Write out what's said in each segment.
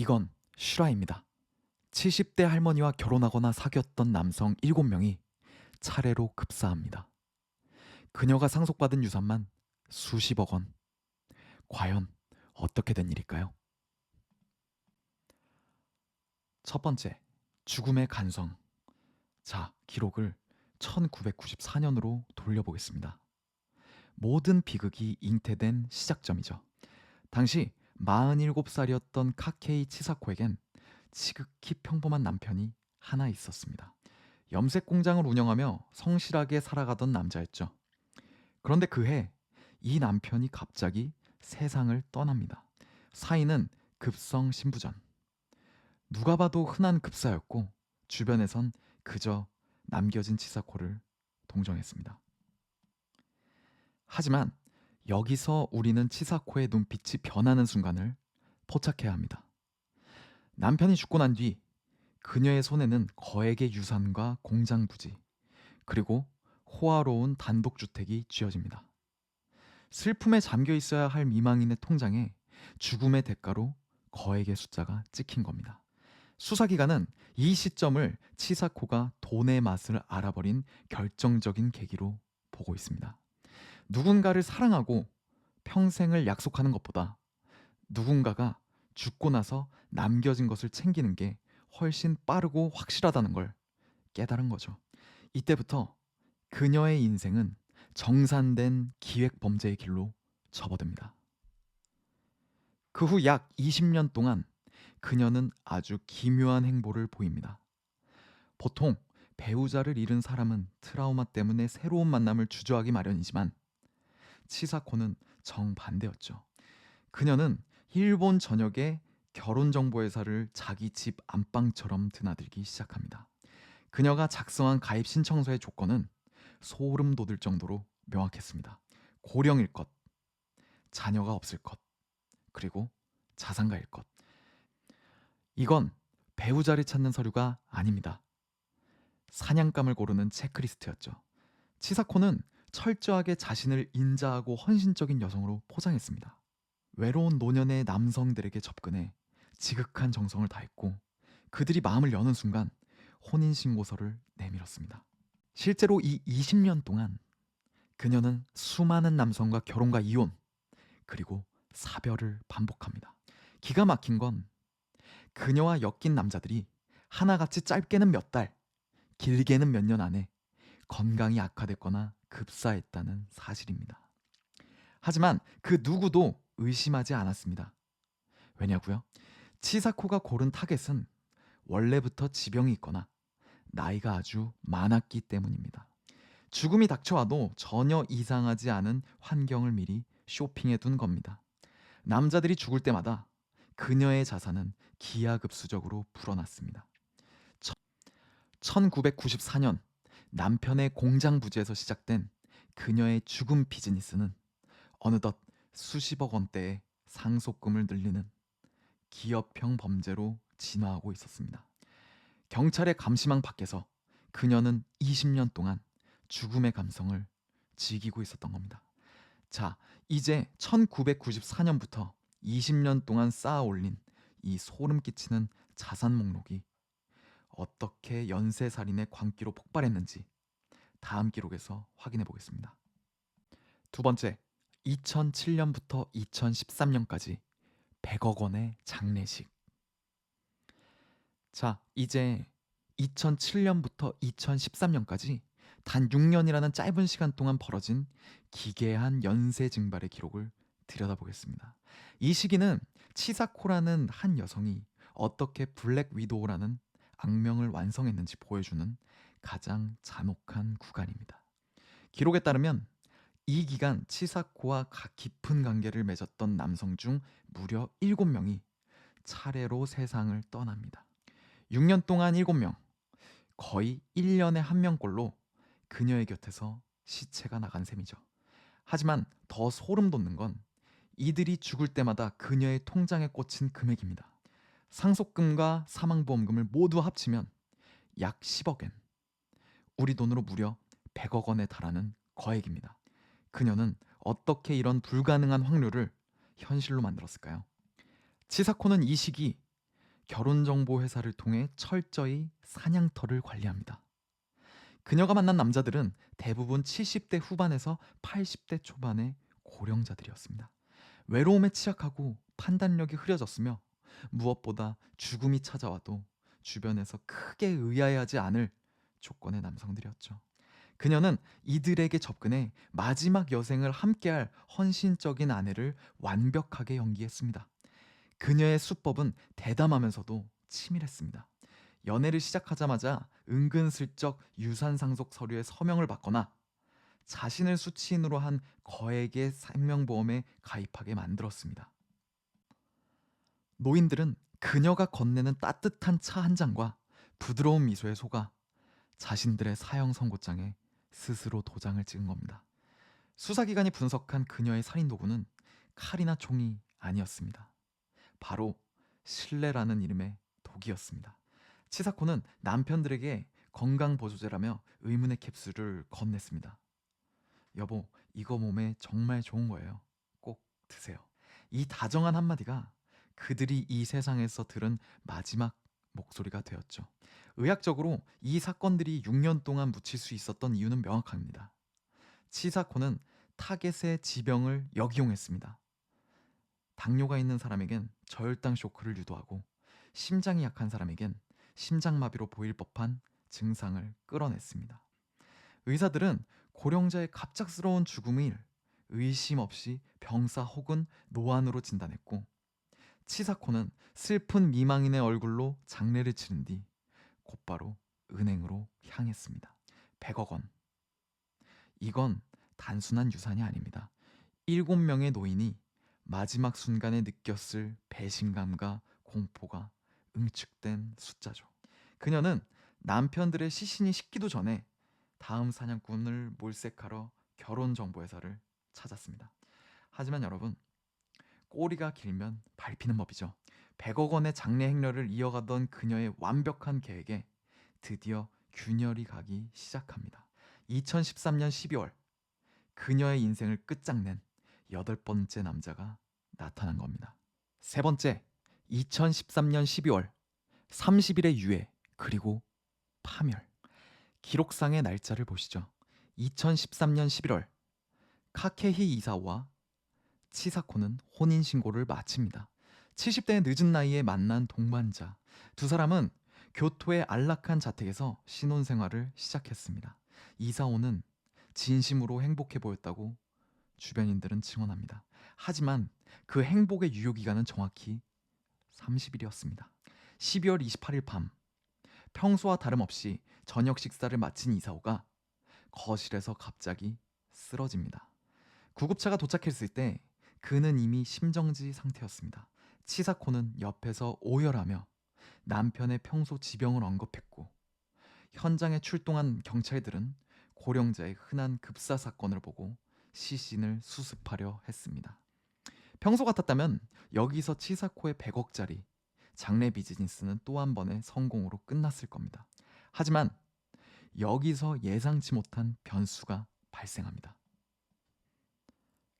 이건 슈라입니다. 70대 할머니와 결혼하거나 사귀었던 남성 7명이 차례로 급사합니다. 그녀가 상속받은 유산만 수십억 원. 과연 어떻게 된 일일까요? 첫 번째, 죽음의 간성. 자, 기록을 1994년으로 돌려보겠습니다. 모든 비극이 잉태된 시작점이죠. 당시 47살이었던 카케이 치사코에겐 지극히 평범한 남편이 하나 있었습니다. 염색 공장을 운영하며 성실하게 살아가던 남자였죠. 그런데 그해 이 남편이 갑자기 세상을 떠납니다. 사인은 급성 신부전. 누가 봐도 흔한 급사였고 주변에선 그저 남겨진 치사코를 동정했습니다. 하지만 여기서 우리는 치사코의 눈빛이 변하는 순간을 포착해야 합니다. 남편이 죽고 난 뒤 그녀의 손에는 거액의 유산과 공장 부지, 그리고 호화로운 단독주택이 쥐어집니다. 슬픔에 잠겨 있어야 할 미망인의 통장에 죽음의 대가로 거액의 숫자가 찍힌 겁니다. 수사기관은 이 시점을 치사코가 돈의 맛을 알아버린 결정적인 계기로 보고 있습니다. 누군가를 사랑하고 평생을 약속하는 것보다 누군가가 죽고 나서 남겨진 것을 챙기는 게 훨씬 빠르고 확실하다는 걸 깨달은 거죠. 이때부터 그녀의 인생은 정산된 기획 범죄의 길로 접어듭니다. 그 후 약 20년 동안 그녀는 아주 기묘한 행보를 보입니다. 보통 배우자를 잃은 사람은 트라우마 때문에 새로운 만남을 주저하기 마련이지만 치사코는 정반대였죠. 그녀는 일본 전역의 결혼정보회사를 자기 집 안방처럼 드나들기 시작합니다. 그녀가 작성한 가입 신청서의 조건은 소름 돋을 정도로 명확했습니다. 고령일 것, 자녀가 없을 것, 그리고 자산가일 것. 이건 배우자를 찾는 서류가 아닙니다. 사냥감을 고르는 체크리스트였죠. 치사코는 철저하게 자신을 인자하고 헌신적인 여성으로 포장했습니다. 외로운 노년의 남성들에게 접근해 지극한 정성을 다했고 그들이 마음을 여는 순간 혼인신고서를 내밀었습니다. 실제로 이 20년 동안 그녀는 수많은 남성과 결혼과 이혼, 그리고 사별을 반복합니다. 기가 막힌 건 그녀와 엮인 남자들이 하나같이 짧게는 몇 달, 길게는 몇 년 안에 건강이 악화됐거나 급사했다는 사실입니다. 하지만 그 누구도 의심하지 않았습니다. 왜냐고요? 치사코가 고른 타겟은 원래부터 지병이 있거나 나이가 아주 많았기 때문입니다. 죽음이 닥쳐와도 전혀 이상하지 않은 환경을 미리 쇼핑해 둔 겁니다. 남자들이 죽을 때마다 그녀의 자산은 기하급수적으로 불어났습니다. 1994년 남편의 공장 부지에서 시작된 그녀의 죽음 비즈니스는 어느덧 수십억 원대의 상속금을 늘리는 기업형 범죄로 진화하고 있었습니다. 경찰의 감시망 밖에서 그녀는 20년 동안 죽음의 감성을 즐기고 있었던 겁니다. 자, 이제 1994년부터 20년 동안 쌓아 올린 이 소름 끼치는 자산 목록이 어떻게 연쇄살인의 광기로 폭발했는지 다음 기록에서 확인해 보겠습니다. 두 번째, 2007년부터 2013년까지 100억 원의 장례식. 자, 이제 2007년부터 2013년까지 단 6년이라는 짧은 시간 동안 벌어진 기괴한 연쇄 증발의 기록을 들여다보겠습니다. 이 시기는 치사코라는 한 여성이 어떻게 블랙 위도우라는 악명을 완성했는지 보여주는 가장 잔혹한 구간입니다. 기록에 따르면 이 기간 치사코와 깊은 관계를 맺었던 남성 중 무려 7명이 차례로 세상을 떠납니다. 6년 동안 7명, 거의 1년에 1명꼴로 그녀의 곁에서 시체가 나간 셈이죠. 하지만 더 소름 돋는 건 이들이 죽을 때마다 그녀의 통장에 꽂힌 금액입니다. 상속금과 사망보험금을 모두 합치면 약 10억 엔, 우리 돈으로 무려 100억 원에 달하는 거액입니다. 그녀는 어떻게 이런 불가능한 확률을 현실로 만들었을까요? 치사코는 이 시기 결혼정보 회사를 통해 철저히 사냥터를 관리합니다. 그녀가 만난 남자들은 대부분 70대 후반에서 80대 초반의 고령자들이었습니다. 외로움에 취약하고 판단력이 흐려졌으며 무엇보다 죽음이 찾아와도 주변에서 크게 의아해하지 않을 조건의 남성들이었죠. 그녀는 이들에게 접근해 마지막 여생을 함께할 헌신적인 아내를 완벽하게 연기했습니다. 그녀의 수법은 대담하면서도 치밀했습니다. 연애를 시작하자마자 은근슬쩍 유산상속 서류에 서명을 받거나 자신을 수치인으로 한 거액의 생명보험에 가입하게 만들었습니다. 노인들은 그녀가 건네는 따뜻한 차 한 잔과 부드러운 미소에 속아 자신들의 사형 선고장에 스스로 도장을 찍은 겁니다. 수사기관이 분석한 그녀의 살인 도구는 칼이나 총이 아니었습니다. 바로 신뢰라는 이름의 독이었습니다. 치사코는 남편들에게 건강보조제라며 의문의 캡슐을 건넸습니다. 여보, 이거 몸에 정말 좋은 거예요. 꼭 드세요. 이 다정한 한마디가 그들이 이 세상에서 들은 마지막 목소리가 되었죠. 의학적으로 이 사건들이 6년 동안 묻힐 수 있었던 이유는 명확합니다. 치사코는 타겟의 지병을 역이용했습니다. 당뇨가 있는 사람에겐 저혈당 쇼크를 유도하고 심장이 약한 사람에겐 심장마비로 보일 법한 증상을 끌어냈습니다. 의사들은 고령자의 갑작스러운 죽음을 의심 없이 병사 혹은 노안으로 진단했고 치사코는 슬픈 미망인의 얼굴로 장례를 치른 뒤 곧바로 은행으로 향했습니다. 100억 원. 이건 단순한 유산이 아닙니다. 7명의 노인이 마지막 순간에 느꼈을 배신감과 공포가 응축된 숫자죠. 그녀는 남편들의 시신이 식기도 전에 다음 사냥꾼을 몰색하러 결혼정보회사를 찾았습니다. 하지만 여러분, 꼬리가 길면 밟히는 법이죠. 100억 원의 장례 행렬을 이어가던 그녀의 완벽한 계획에 드디어 균열이 가기 시작합니다. 2013년 12월, 그녀의 인생을 끝장낸 8번째 남자가 나타난 겁니다. 세 번째, 2013년 12월 30일의 유해 그리고 파멸. 기록상의 날짜를 보시죠. 2013년 11월 카케히 이사오와 치사코는 혼인신고를 마칩니다. 70대의 늦은 나이에 만난 동반자. 두 사람은 교토의 안락한 자택에서 신혼생활을 시작했습니다. 이사오는 진심으로 행복해 보였다고 주변인들은 증언합니다. 하지만 그 행복의 유효기간은 정확히 30일이었습니다. 12월 28일 밤, 평소와 다름없이 저녁 식사를 마친 이사오가 거실에서 갑자기 쓰러집니다. 구급차가 도착했을 때 그는 이미 심정지 상태였습니다. 치사코는 옆에서 오열하며 남편의 평소 지병을 언급했고 현장에 출동한 경찰들은 고령자의 흔한 급사 사건을 보고 시신을 수습하려 했습니다. 평소 같았다면 여기서 치사코의 100억짜리 장례 비즈니스는 또 한 번의 성공으로 끝났을 겁니다. 하지만 여기서 예상치 못한 변수가 발생합니다.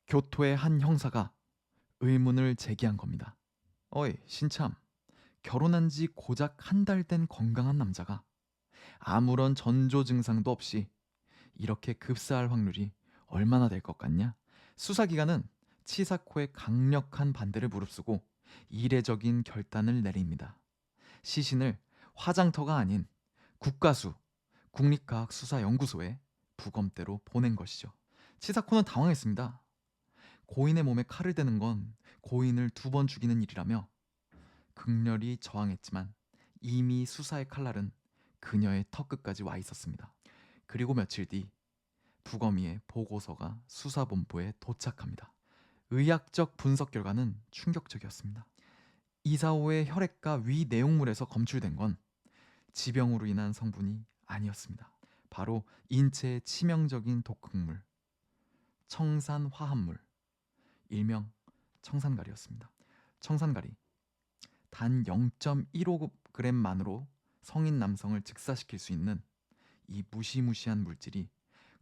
교토의 한 형사가 의문을 제기한 겁니다. 어이, 신참. 결혼한 지 고작 한 달 된 건강한 남자가 아무런 전조 증상도 없이 이렇게 급사할 확률이 얼마나 될 것 같냐? 수사기관은 치사코의 강력한 반대를 무릅쓰고 이례적인 결단을 내립니다. 시신을 화장터가 아닌 국가수 국립과학수사연구소에 부검대로 보낸 것이죠. 치사코는 당황했습니다. 고인의 몸에 칼을 대는 건 고인을 2번 죽이는 일이라며 극렬히 저항했지만 이미 수사의 칼날은 그녀의 턱끝까지 와 있었습니다. 그리고 며칠 뒤 부검의의 보고서가 수사본부에 도착합니다. 의학적 분석 결과는 충격적이었습니다. 이사오의 혈액과 위 내용물에서 검출된 건 지병으로 인한 성분이 아니었습니다. 바로 인체에 치명적인 독극물, 청산화합물, 일명 청산가리였습니다. 청산가리, 단 0.15g만으로 성인 남성을 즉사시킬 수 있는 이 무시무시한 물질이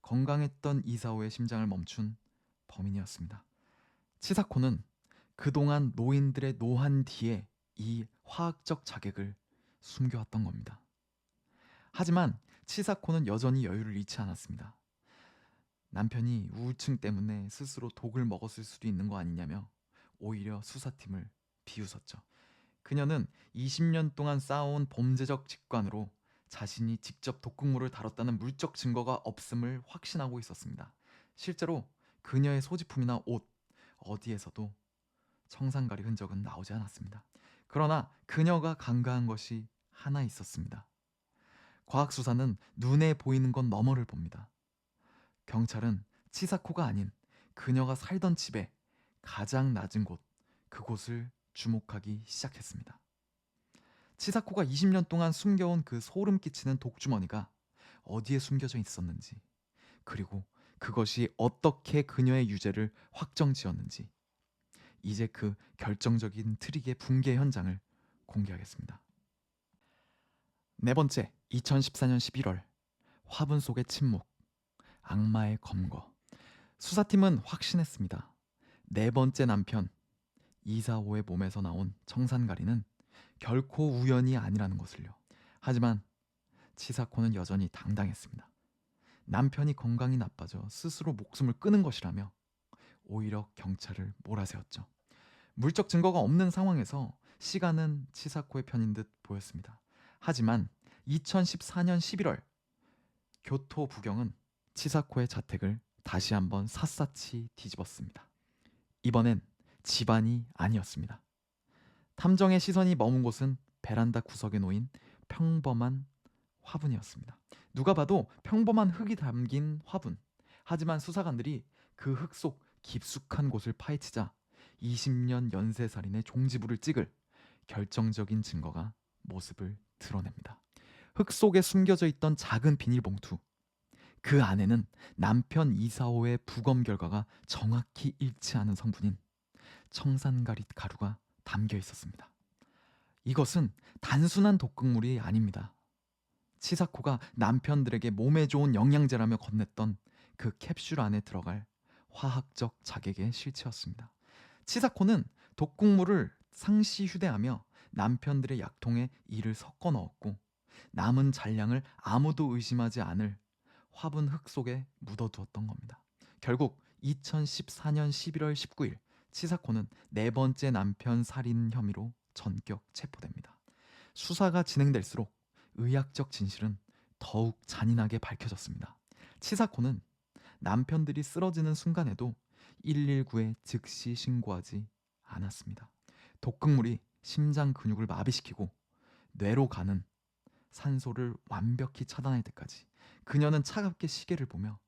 건강했던 이사오의 심장을 멈춘 범인이었습니다. 치사코는 그동안 노인들의 노한 뒤에 이 화학적 자객을 숨겨왔던 겁니다. 하지만 치사코는 여전히 여유를 잃지 않았습니다. 남편이 우울증 때문에 스스로 독을 먹었을 수도 있는 거 아니냐며 오히려 수사팀을 비웃었죠. 그녀는 20년 동안 쌓아온 범죄적 직관으로 자신이 직접 독극물을 다뤘다는 물적 증거가 없음을 확신하고 있었습니다. 실제로 그녀의 소지품이나 옷 어디에서도 청산가리 흔적은 나오지 않았습니다. 그러나 그녀가 간과한 것이 하나 있었습니다. 과학 수사는 눈에 보이는 건 너머를 봅니다. 경찰은 치사코가 아닌 그녀가 살던 집의 가장 낮은 곳, 그곳을 주목하기 시작했습니다. 치사코가 20년 동안 숨겨온 그 소름 끼치는 독주머니가 어디에 숨겨져 있었는지, 그리고 그것이 어떻게 그녀의 유죄를 확정지었는지, 이제 그 결정적인 트릭의 붕괴 현장을 공개하겠습니다. 네 번째, 2014년 11월, 화분 속의 침묵, 악마의 검거. 수사팀은 확신했습니다. 네 번째 남편 이사오의 몸에서 나온 청산가리는 결코 우연이 아니라는 것을요. 하지만 치사코는 여전히 당당했습니다. 남편이 건강이 나빠져 스스로 목숨을 끊은 것이라며 오히려 경찰을 몰아세웠죠. 물적 증거가 없는 상황에서 시간은 치사코의 편인 듯 보였습니다. 하지만 2014년 11월 교토 부경은 치사코의 자택을 다시 한번 샅샅이 뒤집었습니다. 이번엔 집안이 아니었습니다. 탐정의 시선이 머문 곳은 베란다 구석에 놓인 평범한 화분이었습니다. 누가 봐도 평범한 흙이 담긴 화분. 하지만 수사관들이 그 흙 속 깊숙한 곳을 파헤치자 20년 연쇄살인의 종지부를 찍을 결정적인 증거가 모습을 드러냅니다. 흙 속에 숨겨져 있던 작은 비닐봉투. 그 안에는 남편 이사오의 부검 결과가 정확히 일치하는 성분인 청산가리 가루가 담겨 있었습니다. 이것은 단순한 독극물이 아닙니다. 치사코가 남편들에게 몸에 좋은 영양제라며 건넸던 그 캡슐 안에 들어갈 화학적 자객의 실체였습니다. 치사코는 독극물을 상시 휴대하며 남편들의 약통에 이를 섞어 넣었고 남은 잔량을 아무도 의심하지 않을 화분 흙 속에 묻어두었던 겁니다. 결국 2014년 11월 19일 치사코는 네 번째 남편 살인 혐의로 전격 체포됩니다. 수사가 진행될수록 의학적 진실은 더욱 잔인하게 밝혀졌습니다. 치사코는 남편들이 쓰러지는 순간에도 119에 즉시 신고하지 않았습니다. 독극물이 심장 근육을 마비시키고 뇌로 가는 산소를 완벽히 차단할 때까지 그녀는 차갑게 시계를 보며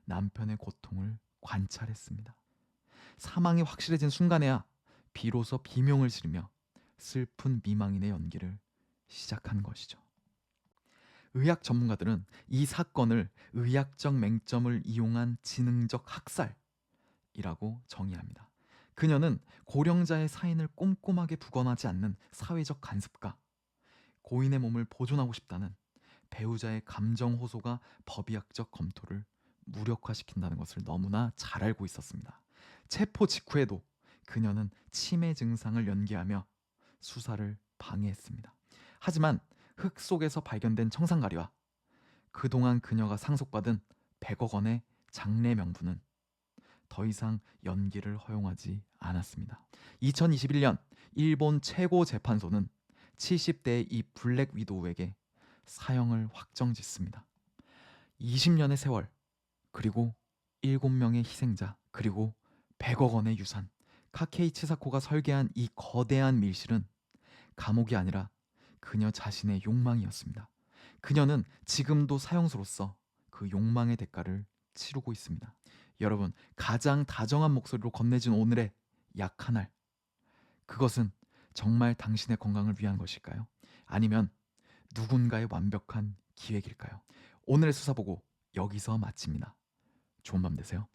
남편의 고통을 관찰했습니다. 사망이 확실해진 순간에야 비로소 비명을 지르며 슬픈 미망인의 연기를 시작한 것이죠. 의학 전문가들은 이 사건을 의학적 맹점을 이용한 지능적 학살이라고 정의합니다. 그녀는 고령자의 사인을 꼼꼼하게 부검하지 않는 사회적 간섭과 고인의 몸을 보존하고 싶다는 배우자의 감정 호소가 법의학적 검토를 무력화시킨다는 것을 너무나 잘 알고 있었습니다. 체포 직후에도 그녀는 치매 증상을 연기하며 수사를 방해했습니다. 하지만 흙 속에서 발견된 청산가리와 그동안 그녀가 상속받은 100억 원의 장래 명분은 더 이상 연기를 허용하지 않았습니다. 2021년 일본 최고 재판소는 70대의 이 블랙 위도우에게 사형을 확정짓습니다. 20년의 세월, 그리고 7명의 희생자, 그리고 100억 원의 유산. 카케이 치사코가 설계한 이 거대한 밀실은 감옥이 아니라 그녀 자신의 욕망이었습니다. 그녀는 지금도 사형수로서 그 욕망의 대가를 치르고 있습니다. 여러분, 가장 다정한 목소리로 건네진 오늘의 약 한 알. 그것은 정말 당신의 건강을 위한 것일까요? 아니면 누군가의 완벽한 기획일까요? 오늘의 수사보고 여기서 마칩니다. 좋은 밤 되세요.